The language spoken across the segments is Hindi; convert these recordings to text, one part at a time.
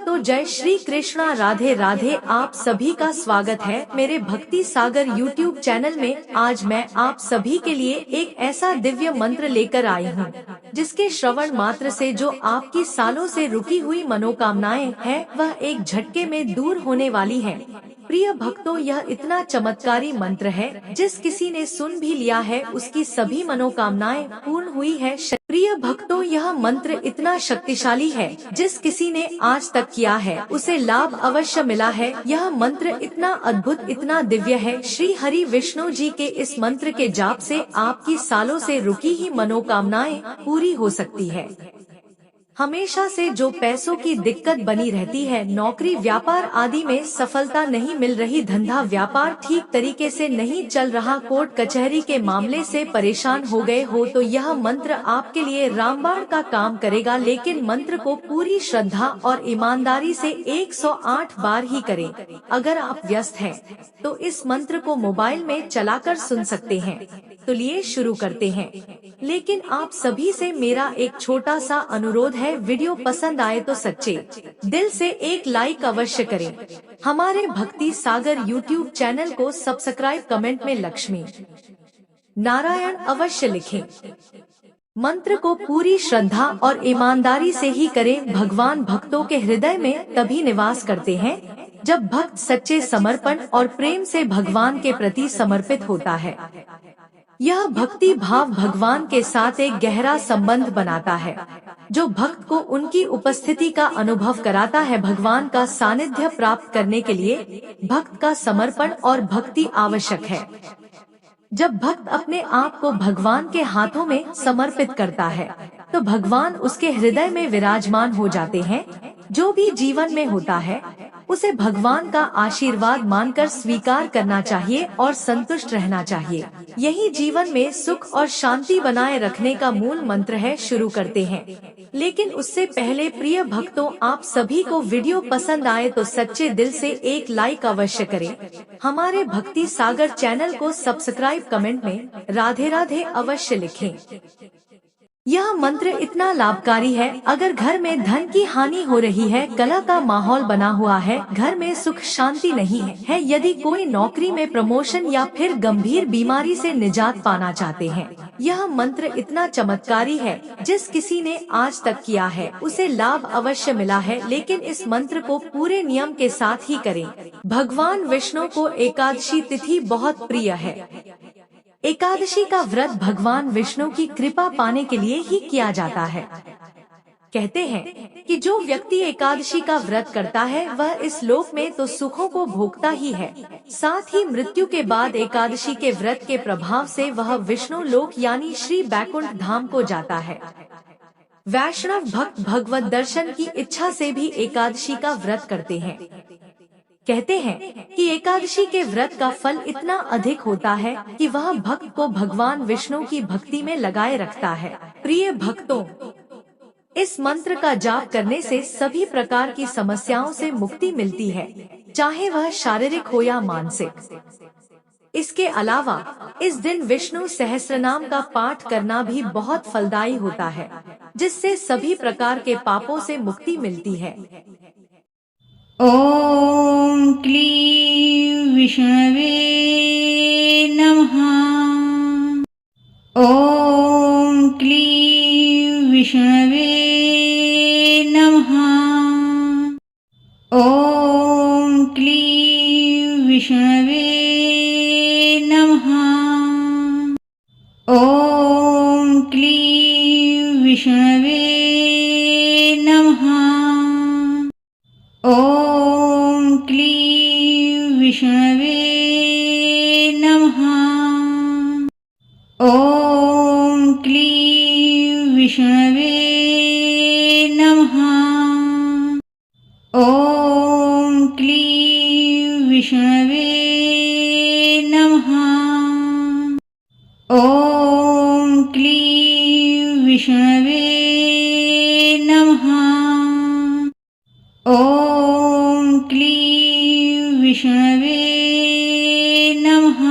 भक्तों, जय श्री कृष्णा, राधे राधे। आप सभी का स्वागत है मेरे भक्ति सागर YouTube चैनल में। आज मैं आप सभी के लिए एक ऐसा दिव्य मंत्र लेकर आई हूँ जिसके श्रवण मात्र से जो आपकी सालों से रुकी हुई मनोकामनाएं हैं वह एक झटके में दूर होने वाली है। प्रिय भक्तों, यह इतना चमत्कारी मंत्र है, जिस किसी ने सुन भी लिया है उसकी सभी मनोकामनाएं पूर्ण हुई है। प्रिय भक्तों, यह मंत्र इतना शक्तिशाली है, जिस किसी ने आज तक किया है उसे लाभ अवश्य मिला है। यह मंत्र इतना अद्भुत, इतना दिव्य है। श्री हरि विष्णु जी के इस मंत्र के जाप से आपकी सालों से रुकी ही मनोकामनाएं पूरी हो सकती है। हमेशा से जो पैसों की दिक्कत बनी रहती है, नौकरी व्यापार आदि में सफलता नहीं मिल रही, धंधा व्यापार ठीक तरीके से नहीं चल रहा, कोर्ट कचहरी के मामले से परेशान हो गए हो, तो यह मंत्र आपके लिए रामबाण का काम करेगा। लेकिन मंत्र को पूरी श्रद्धा और ईमानदारी से 108 बार ही करें। अगर आप व्यस्त हैं तो इस मंत्र को मोबाइल में चलाकर सुन सकते हैं। तो लिए शुरू करते हैं। लेकिन आप सभी से मेरा एक छोटा सा अनुरोध है, वीडियो पसंद आए तो सच्चे दिल से एक लाइक अवश्य करें। हमारे भक्ति सागर YouTube चैनल को सब्सक्राइब, कमेंट में लक्ष्मी नारायण अवश्य लिखें। मंत्र को पूरी श्रद्धा और ईमानदारी से ही करें। भगवान भक्तों के हृदय में तभी निवास करते हैं जब भक्त सच्चे समर्पण और प्रेम से भगवान के प्रति समर्पित होता है। यह भक्ति भाव भगवान के साथ एक गहरा संबंध बनाता है, जो भक्त को उनकी उपस्थिति का अनुभव कराता है। भगवान का सानिध्य प्राप्त करने के लिए भक्त का समर्पण और भक्ति आवश्यक है। जब भक्त अपने आप को भगवान के हाथों में समर्पित करता है तो भगवान उसके हृदय में विराजमान हो जाते हैं। जो भी जीवन में होता है उसे भगवान का आशीर्वाद मानकर स्वीकार करना चाहिए और संतुष्ट रहना चाहिए। यही जीवन में सुख और शांति बनाए रखने का मूल मंत्र है। शुरू करते हैं, लेकिन उससे पहले प्रिय भक्तों, आप सभी को वीडियो पसंद आए तो सच्चे दिल से एक लाइक अवश्य करें। हमारे भक्ति सागर चैनल को सब्सक्राइब, कमेंट में राधे राधे अवश्य लिखें। यह मंत्र इतना लाभकारी है। अगर घर में धन की हानि हो रही है, कलह का माहौल बना हुआ है, घर में सुख शांति नहीं है, यदि कोई नौकरी में प्रमोशन या फिर गंभीर बीमारी से निजात पाना चाहते हैं, यह मंत्र इतना चमत्कारी है। जिस किसी ने आज तक किया है उसे लाभ अवश्य मिला है। लेकिन इस मंत्र को पूरे नियम के साथ ही करें। भगवान विष्णु को एकादशी तिथि बहुत प्रिय है। एकादशी का व्रत भगवान विष्णु की कृपा पाने के लिए ही किया जाता है। कहते हैं कि जो व्यक्ति एकादशी का व्रत करता है वह इस लोक में तो सुखों को भोगता ही है, साथ ही मृत्यु के बाद एकादशी के व्रत के प्रभाव से वह विष्णु लोक यानी श्री बैकुंठ धाम को जाता है। वैष्णव भक्त भगवत दर्शन की इच्छा से भी एकादशी का व्रत करते हैं। कहते हैं कि एकादशी के व्रत का फल इतना अधिक होता है कि वह भक्त को भगवान विष्णु की भक्ति में लगाए रखता है। प्रिय भक्तों, इस मंत्र का जाप करने से सभी प्रकार की समस्याओं से मुक्ति मिलती है, चाहे वह शारीरिक हो या मानसिक। इसके अलावा इस दिन विष्णु सहस्त्रनाम का पाठ करना भी बहुत फलदायी होता है, जिससे सभी प्रकार के पापों से मुक्ति मिलती है। ॐ क्लीं विष्णवे नमः। ॐ क्लीं विष्णवे नमः। ॐ क्लीं विष्णवे नमः। ॐ क्लीं विष्णवे नमः। ॐ क्लीं विष्णवे नमः। ॐ क्लीं विष्णवे नमः। ॐ क्लीं विष्णवे नमः। ॐ क्लीं विष्णवे नमः। ॐ क्लीं विष्णवे नमः।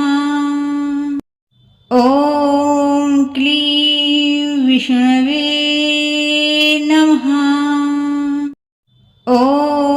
ॐ क्लीं विष्णवे नमः। ॐ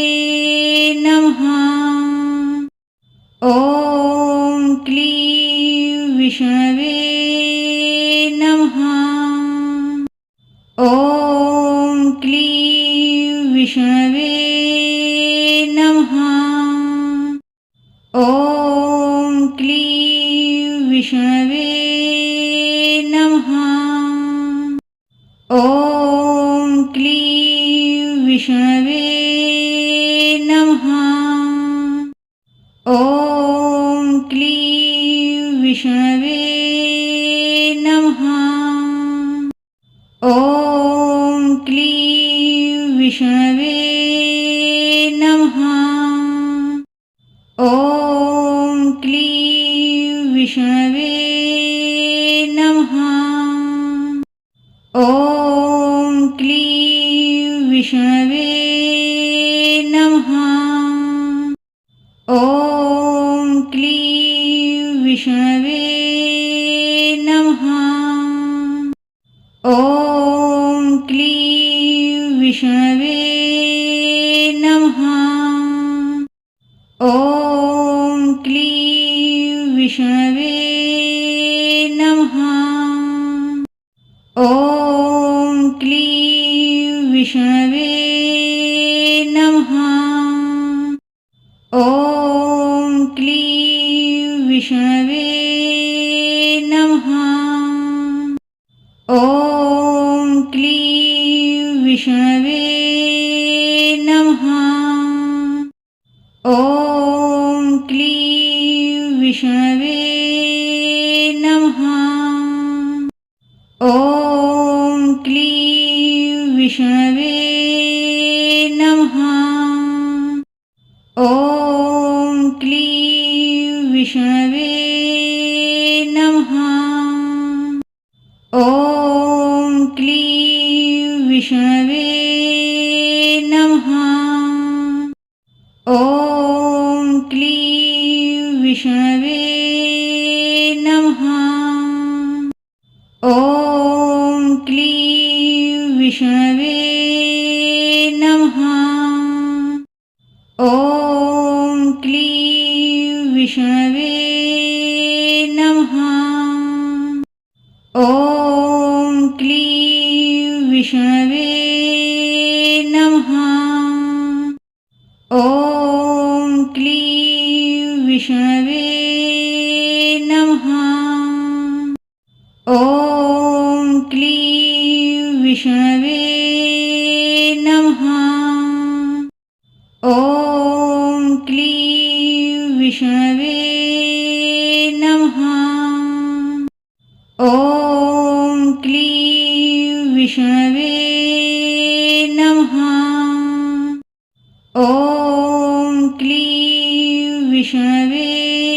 विष्णवे नमः। ॐ क्लीं विष्णवे नमः। ॐ क्लीं विष्णवे नमः। ॐ क्लीं विष्णवे नमः। ॐ क्लीं विष्णवे नमः। ॐ क्लीं विष्णवे नमः। ॐ क्लीं विष्णवे नमः। ॐ क्लीं विष्णवे नमः। ॐ क्लीं विष्णवे नमः। ॐ क्लीं विष्णवे नमः। ॐ क्लीं विष्णवे नमः। ॐ क्लीं विष्णवे नमः। ॐ क्लीं विष्णवे नमः। ॐ क्लीं विष्णवे नमः। ॐ क्लीं विष्णवे नमः। ॐ क्लीं विष्णवे